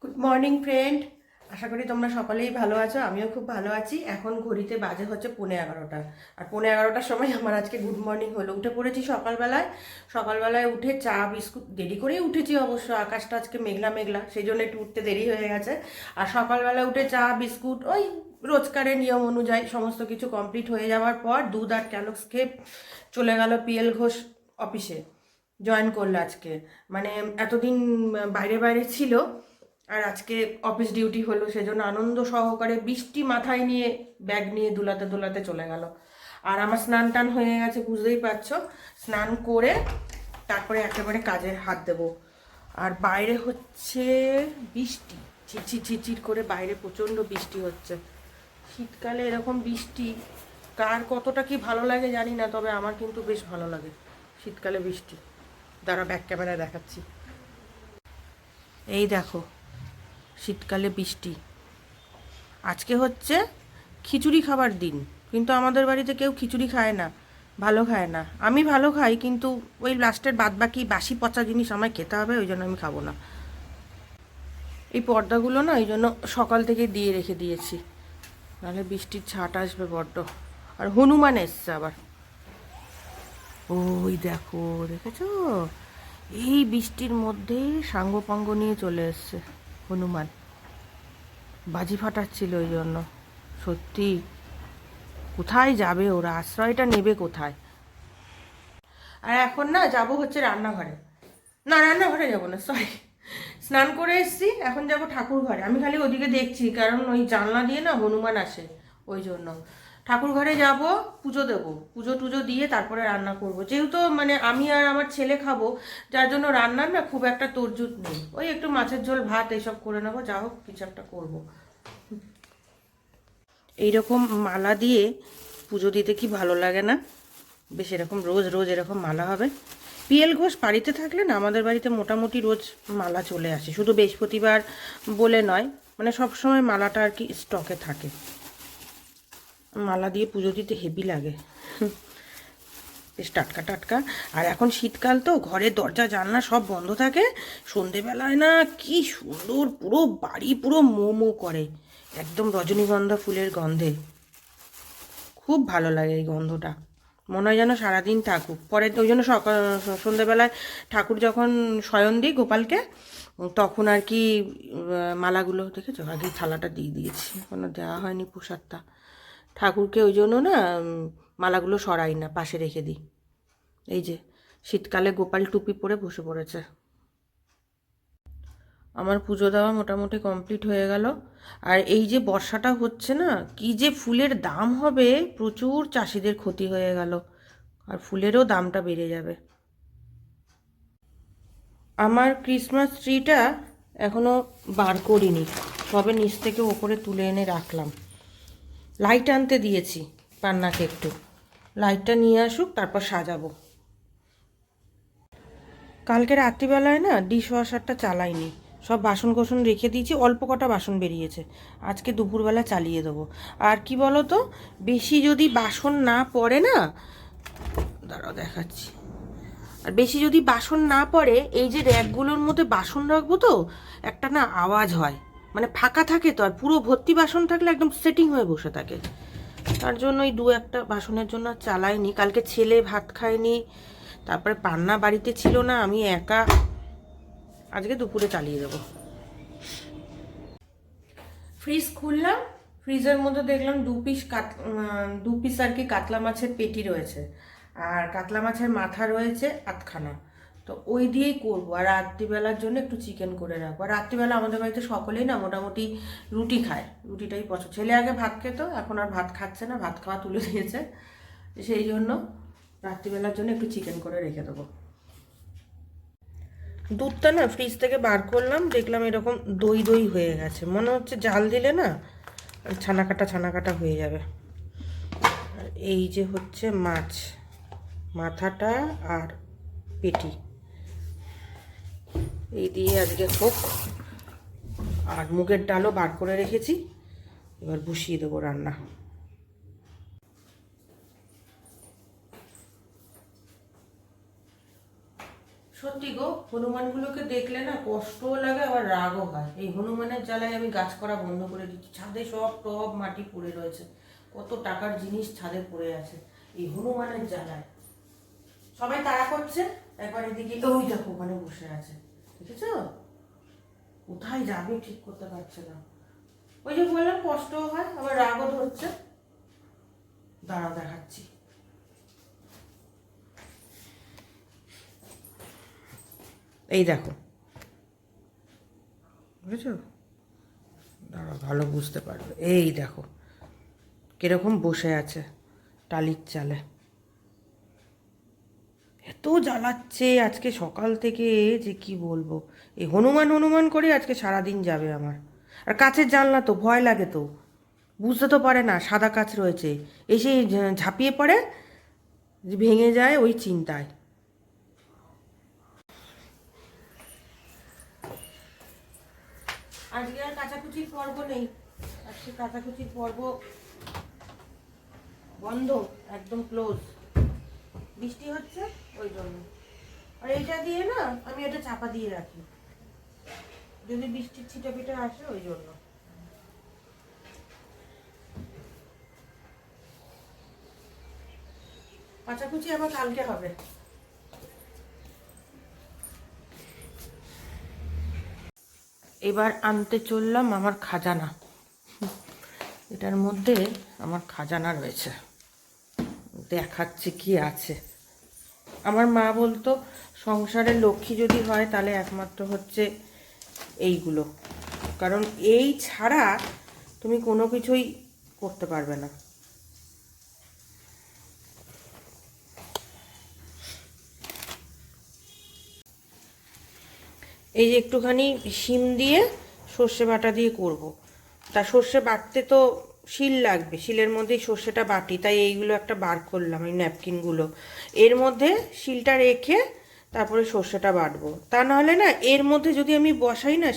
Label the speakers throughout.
Speaker 1: Good morning friend, আশা করি তোমরা সকলেই ভালো আছো। আমিও খুব ভালো আছি। এখন ঘড়িতে বাজে হচ্ছে 11:15, আর 11:15টার সময় আমার আজকে গুড মর্নিং হলো। উঠে পড়েছি সকালবেলায়। সকালবেলায় উঠে চা বিস্কুট, দেরি করেই উঠেছি অবশ্য, আকাশটা আজকে মেঘলা মেঘলা, সেই জন্য একটু উঠতে দেরি হয়ে গেছে। আর সকালবেলা উঠে চা বিস্কুট ওই রোজকারের নিয়ম অনুযায়ী সমস্ত কিছু কমপ্লিট হয়ে যাওয়ার পর দুধ আর ক্যালক্স খেয়ে চলে গেল পিএল ঘোষ অফিসে। জয়েন করলো আজকে, মানে এতদিন বাইরে বাইরে ছিল, আর আজকে অফিস ডিউটি হলো, সেজন্য আনন্দ সহকারে বৃষ্টি মাথায় নিয়ে ব্যাগ নিয়ে দুলাতে দুলাতে চলে গেল। আর আমার স্নান টান হয়ে গেছে, বুঝতেই পারছো। স্নান করে তারপরে একেবারে কাজে হাত দেব। আর বাইরে হচ্ছে বৃষ্টি, ঝিরঝির ঝিরঝির করে বাইরে প্রচণ্ড বৃষ্টি হচ্ছে। শীতকালে এরকম বৃষ্টি কার কতটা কি ভালো লাগে জানি না, তবে আমার কিন্তু বেশ ভালো লাগে শীতকালে বৃষ্টি। দাঁড়া, ব্যাক ক্যামেরায় দেখাচ্ছি। এই দেখো, শীতকালে বৃষ্টি। আজকে হচ্ছে খিচুড়ি খাবার দিন, কিন্তু আমাদের বাড়িতে কেউ খিচুড়ি খায় না, ভালো খায় না। আমি ভালো খাই, কিন্তু ওই লাস্টের বাদবাকি বাসি পচা জিনিস আমায় খেতে হবে, ওই জন্য আমি খাবো না। এই পর্দাগুলো না ওই জন্য সকাল থেকে দিয়ে রেখে দিয়েছি, নাহলে বৃষ্টির ছাট আসবে বড্ড। আর হনুমান এসছে আবার, ওই দেখো, দেখেছো? এই বৃষ্টির মধ্যে সাঙ্গপাঙ্গ নিয়ে চলে এসছে হনুমান। বাজি ফাটাচ্ছিল ওই জন্য। সত্যি, কোথায় যাবে ওরা, আশ্রয়টা নেবে কোথায়? আর এখন না যাব হচ্ছে রান্নাঘরে। না, রান্নাঘরে যাব না, সরি। স্নান করে এসছি, এখন যাব ঠাকুর ঘরে। আমি খালি ওদিকে দেখছি, কারণ ওই জানলা দিয়ে না হনুমান আসে, ওই জন্য। ঠাকুর ঘরে যাব, পুজো দেবো, পুজো টুজো দিয়ে তারপরে রান্না করব। যেহেতু মানে আমি আর আমার ছেলে খাবো, যার জন্য রান্নার না খুব একটা তোড়জোড় নেই। ওই একটু মাছের ঝোল ভাত এইসব করে নেবো, যা হোক কিছু একটা করবো। এইরকম মালা দিয়ে পুজো দিতে কি ভালো লাগে না? বেশ এরকম রোজ রোজ এরকম মালা হবে। পিএল ঘোষ বাড়িতে থাকলে না আমাদের বাড়িতে মোটামুটি রোজ মালা চলে আসে, শুধু বৃহস্পতিবার বলে নয়, মানে সব সময় মালাটা আর কি স্টকে থাকে। মালা দিয়ে পুজো দিতে হেভি লাগে, বেশ টাটকা টাটকা। আর এখন শীতকাল তো, ঘরের দরজা জানলা সব বন্ধ থাকে। সন্ধেবেলায় না কি সুন্দর পুরো বাড়ি পুরো মো মো করে, একদম রজনীগন্ধা ফুলের গন্ধে। খুব ভালো লাগে এই গন্ধটা, মনে হয় যেন সারাদিন থাকুক। পরে ওই জন্য সন্ধ্যেবেলায় ঠাকুর যখন শয়ন দিই গোপালকে, তখন আর কি মালাগুলো, দেখেছো, আগে থালাটা দিয়ে দিয়েছি, এখনো দেওয়া হয়নি প্রসাদটা ঠাকুরকে, ওই জন্য না মালাগুলো সরাই না, পাশে রেখে দিই। এই যে শীতকালে গোপাল টুপি পরে বসে পড়েছে। আমার পুজো দেওয়া মোটামুটি কমপ্লিট হয়ে গেল। আর এই যে বর্ষাটা হচ্ছে না, কি যে ফুলের দাম হবে, প্রচুর চাষিদের ক্ষতি হয়ে গেল, আর ফুলেরও দামটা বেড়ে যাবে। আমার ক্রিসমাস ট্রিটা এখনও বার করিনি, সবে নিচ থেকে ওপরে তুলে এনে রাখলাম। লাইট আনতে দিয়েছি পান্নাকে, একটু লাইটটা নিয়ে আসুক, তারপর সাজাবো। কালকে রাত্রিবেলায় না ডিশ ওয়াশারটা চালাইনি, সব বাসন কোসন রেখে দিয়েছি, অল্প কটা বাসন বেরিয়েছে, আজকে দুপুরবেলা চালিয়ে দেবো। আর কি বলো তো, বেশি যদি বাসন না পড়ে না, দাঁড়াও দেখাচ্ছি, আর বেশি যদি বাসন না পড়ে, এই যে র্যাকগুলোর মধ্যে বাসন রাখবো তো, একটা না আওয়াজ হয়, মানে ফাঁকা থাকে তো, আর পুরো ভর্তি বাসন থাকলে একদম সেটিং হয়ে বসে থাকে। তার জন্য এই দু একটা বাসনের জন্য চালাইনি। কালকে ছেলে ভাত খায়নি, তারপরে পান্না বাড়িতে ছিল না, আমি একা, আজকে দুপুরে চালিয়ে দেবো। ফ্রিজ খুললাম, ফ্রিজের মধ্যে দেখলাম দু পিস আর কি কাতলা মাছের পেটি রয়েছে, আর কাতলা মাছের মাথা রয়েছে আধখানা। তো ওই দিয়েই করবো, আর রাত্রিবেলার জন্য একটু চিকেন করে রাখবো। আর রাত্রিবেলা আমাদের বাড়িতে সকলেই না মোটামুটি রুটি খায়, রুটিটাই পছন্দ। ছেলে আগে ভাত খেত, এখন আর ভাত খাচ্ছে না, ভাত খাওয়া তুলে দিয়েছে, সেই জন্য রাত্রিবেলার জন্য একটু চিকেন করে রেখে দেবো। দুধটা না ফ্রিজ থেকে বার করলাম, দেখলাম এরকম দই দই হয়ে গেছে, মনে হচ্ছে জাল দিলে না ছানা কাটা হয়ে যাবে। আর এই যে হচ্ছে মাছ, মাথাটা আর পেটি, এই দিয়ে আজকে হোক। আর মুগের ডালও বার করে রেখেছি, এবার বসিয়ে দেবো রান্না। সত্যি গো, হনুমানগুলোকে দেখলে না কষ্টও লাগে আবার রাগও হয়। এই হনুমানের জ্বালায় আমি গাছ করা বন্ধ করে দিচ্ছি। ছাদে সব টব মাটি পড়ে রয়েছে, কত টাকার জিনিস ছাদে পড়ে আছে এই হনুমানের জ্বালায়। সবাই তাড়া করছে, একবার এদিকে ওই দেখো ওখানে বসে আছে, দেখেছো? কোথায় যাবে ঠিক করতে পারছে না। ওই যে বললাম কষ্টও হয় আবার রাগও ধরছে। দাঁড়া দেখাচ্ছি। এই দেখো, বুঝেছো? দাঁড়া, ভালো বুঝতে পারবে। এই দেখো কিরকম বসে আছে টালির চালে। এত জ্বালাচ্ছে আজকে সকাল থেকে যে কি বলবো। এই হনুমান হনুমান করে আজকে সারাদিন যাবে আমার। আর কাচের জানলা তো ভয় লাগে, তো বুঝতে তো পারে না সাদা কাচ রয়েছে, এসে ঝাঁপিয়ে পড়ে, ভেঙে যায় ওই চিন্তায়। আজকে আর কাচাকুচির পর্ব নেই, আজকে কাচাকুচির পর্ব বন্ধ, একদম ক্লোজ। বৃষ্টি হচ্ছে ওই জন্য। আর এইটা দিয়ে না আমি এটা চাপা দিয়ে রাখি, যদি বৃষ্টির ছিটা পিটা আসে ওই জন্য। কাচাকুচি আবার কালকে হবে। এবার আনতে চললাম আমার খাজানা। এটার মধ্যে আমার খাজানা রয়েছে, দেখাচ্ছে কি আছে। আমার মা বলতো সংসারের লক্ষ্মী যদি হয় তাহলে একমাত্র হচ্ছে এইগুলো, কারণ এই ছাড়া তুমি কোনো কিছুই করতে পারবে না। এই যে একটুখানি শিম দিয়ে সর্ষে বাটা দিয়ে করব। তা সর্ষে বাটতে তো শিল লাগবে, শিলের মধ্যেই সর্ষেটা বাটি, তাই এইগুলো একটা বার করলাম, এই ন্যাপকিনগুলো। এর মধ্যে শিলটা রেখে তারপরে সর্ষেটা বাটবো। তা নাহলে না এর মধ্যে যদি আমি বসাই না,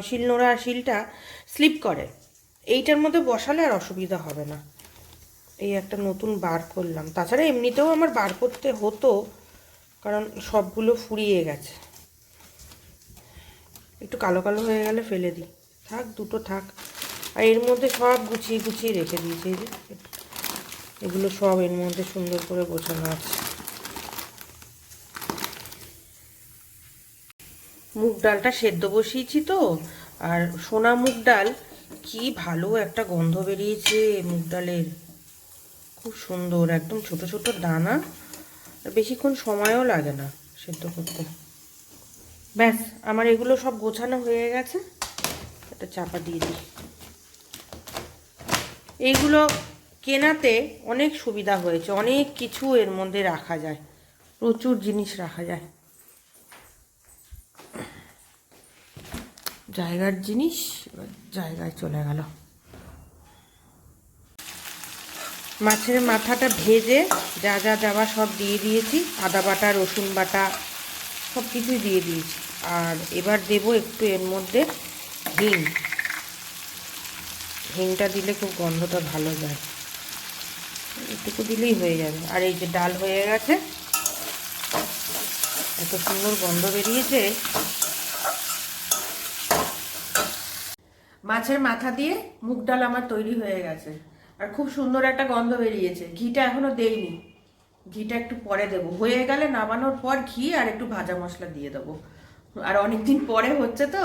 Speaker 1: শিলনোড়া শিলটা স্লিপ করে। এইটার মধ্যে বসালে আর অসুবিধা হবে না। এই একটা নতুন বার করলাম। তাছাড়া এমনিতেও আমার বার করতে হতো, কারণ সবগুলো ফুরিয়ে গেছে। একটু কালো কালো হয়ে গেলে ফেলে দিই, থাক দুটো থাক। আর এর মধ্যে সব গুছিয়ে গুছিয়ে রেখে দিয়েছি, এই যে এগুলো সব এর মধ্যে সুন্দর করে গোছানো আছে। মুগ ডালটা সেদ্ধ বসিয়েছি তো, আর সোনা মুগ ডাল, কি ভালো একটা গন্ধ বেরিয়েছে মুগ ডালের, খুব সুন্দর, একদম ছোট ছোট দানা, বেশিক্ষণ সময়ও লাগে না সেদ্ধ করতে। ব্যাস আমার এগুলো সব গোছানো হয়ে গেছে, এটা চাপা দিয়ে দিই। এইগুলো কেনাতে অনেক সুবিধা হয়েছে, অনেক কিছু এর মধ্যে রাখা যায়, প্রচুর জিনিস রাখা যায়। জায়গার জিনিস এবার জায়গায় চলে গেল। মাছের মাথাটা ভেজে যা যা দেওয়া সব দিয়ে দিয়েছি, আদা বাটা রসুন বাটা সব কিছুই দিয়ে দিয়েছি। আর এবার দেব একটু এর মধ্যে হিং, হিংটা দিলে খুব গন্ধটা ভালো যায়, এটুকু দিলেই হয়ে যাবে। আর এই যে ডাল হয়ে গেছে, এত সুন্দর গন্ধ বেরিয়েছে। মাছের মাথা দিয়ে মুগ ডাল আমার তৈরি হয়ে গেছে, আর খুব সুন্দর একটা গন্ধ বেরিয়েছে। ঘিটা এখনো দেইনি, ঘিটা একটু পরে দেবো, হয়ে গেলে নামানোর পর ঘি আর একটু ভাজা মশলা দিয়ে দেবো। আর অনেকদিন পরে হচ্ছে তো,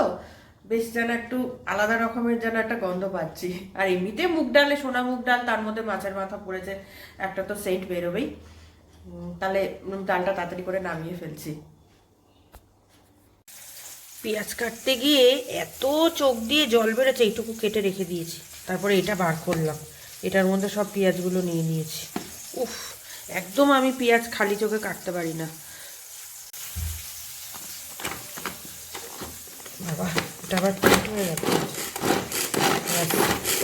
Speaker 1: বেশ যেন একটু আলাদা রকমের যেন একটা গন্ধ পাচ্ছি। আর এমনিতে মুগ ডালে, সোনা মুগ ডাল, তার মধ্যে মাছের মাথা পড়েছে, একটা তো সেন্ট বেরোবেই। তাহলে ডালটা তাড়াতাড়ি করে নামিয়ে ফেলছি। পেঁয়াজ কাটতে গিয়ে এত চোখ দিয়ে জল বেরোচ্ছে, এইটুকু কেটে রেখে দিয়েছি, তারপরে এটা বার করলাম, এটার মধ্যে সব পেঁয়াজগুলো নিয়ে নিয়েছি। উফ, একদম আমি পেঁয়াজ খালি চোখে কাটতে পারি না বাবা, এটা আবার হয়ে যাচ্ছে।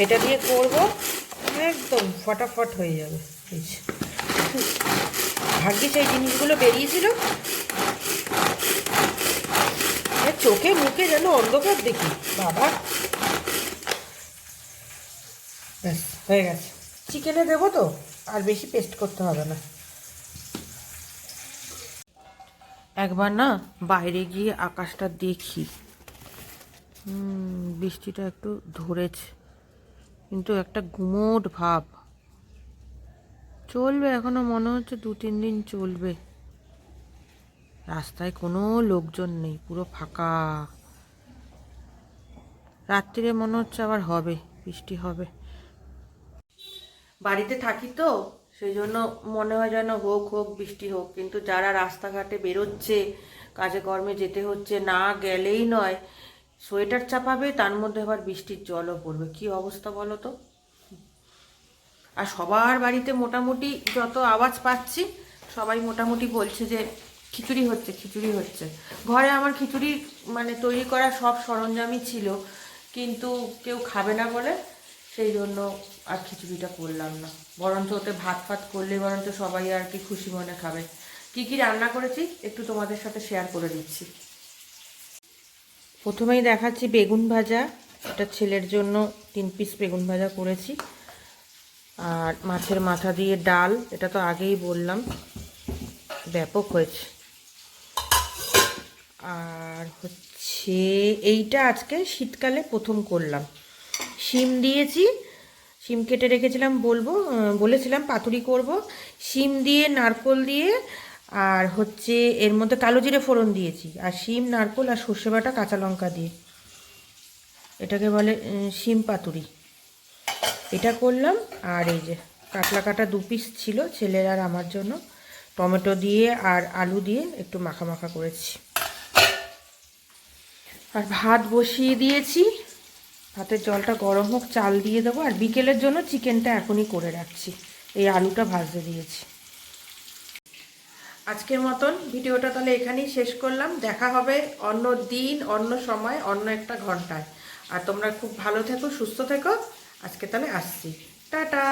Speaker 1: এটা দিয়ে করবো, একদম ফটাফট হয়ে যাবে। ভাগ্যিস এই জিনিসগুলো বেরিয়েছিল, চোখে মুখে যেন অন্ধকার দেখি বাবা। ব্যাস হয়ে গেছে, চিকেনে দেবো তো আর বেশি পেস্ট করতে হবে না। একবার না বাইরে গিয়ে আকাশটা দেখি। বৃষ্টিটা একটু ধরেছে, কিন্তু একটা গুমোট ভাব। চলবে এখনো, মনে হচ্ছে 2-3 দিন চলবে। রাস্তায় কোনো লোকজন নেই, পুরো ফাঁকা। রাত্রিরে মনে হচ্ছে আবার হবে, বৃষ্টি হবে। বাড়িতে থাকি তো সেই জন্য মনে হয় যেন হোক হোক বৃষ্টি হোক, কিন্তু যারা রাস্তাঘাটে বেরোচ্ছে, কাজে কর্মে যেতে হচ্ছে, না গেলেই নয়, সোয়েটার চাপাবে, তার মধ্যে আবার বৃষ্টির জলও পড়বে, কি অবস্থা বলো তো। আর সবার বাড়িতে মোটামুটি যত আওয়াজ পাচ্ছি, সবাই মোটামুটি বলছে যে খিচুড়ি হচ্ছে, খিচুড়ি হচ্ছে। ঘরে আমার খিচুড়ি মানে তৈরি করা সব সরঞ্জামই ছিল, কিন্তু কেউ খাবে না বলে সেই জন্য আর খিচুড়িটা করলাম না। বরঞ্চ ওতে ভাত ফাত করলে বরঞ্চ সবাই আর কি খুশি মনে খাবে। কি কি রান্না করেছি একটু তোমাদের সাথে শেয়ার করে দিচ্ছি। প্রথমেই দেখাচ্ছি বেগুন ভাজা। এটা ছেলের জন্য 3 পিস বেগুন ভাজা করেছি। আর মাছের মাথা দিয়ে ডাল, এটা তো আগেই বললাম, ব্যাপক হয়েছে। আর হচ্ছে এইটা আজকে শীতকালে প্রথম করলাম, শিম দিয়েছি। শিম কেটে রেখেছিলাম, বলেছিলাম পাতুরি করব। শিম দিয়ে, নারকোল দিয়ে, আর হচ্ছে এর মধ্যে কালো জিরে ফোড়ন দিয়েছি, আর শিম, নারকোল আর সর্ষে বাটা, কাঁচা লঙ্কা দিয়ে, এটাকে বলে শিম পাতুরি। এটা করলাম। আর এই যে কাতলা কাটা 2 পিস ছিল ছেলের আর আমার জন্য, টমেটো দিয়ে আর আলু দিয়ে একটু মাখা মাখা করেছি। আর ভাত বসিয়ে দিয়েছি, ভাতের জলটা গরম হোক, চাল দিয়ে দেবো। আর বিকেলের জন্য চিকেনটা এখনই করে রাখছি, এই আলুটা ভাজতে দিয়েছি। আজকের মতন ভিডিওটা তাহলে এখানেই শেষ করলাম। দেখা হবে অন্য দিন, অন্য সময়, অন্য একটা ঘন্টায়। আর তোমরা খুব ভালো থেকো, সুস্থ থেকো। আজকে তাহলে আসছি, টাটা।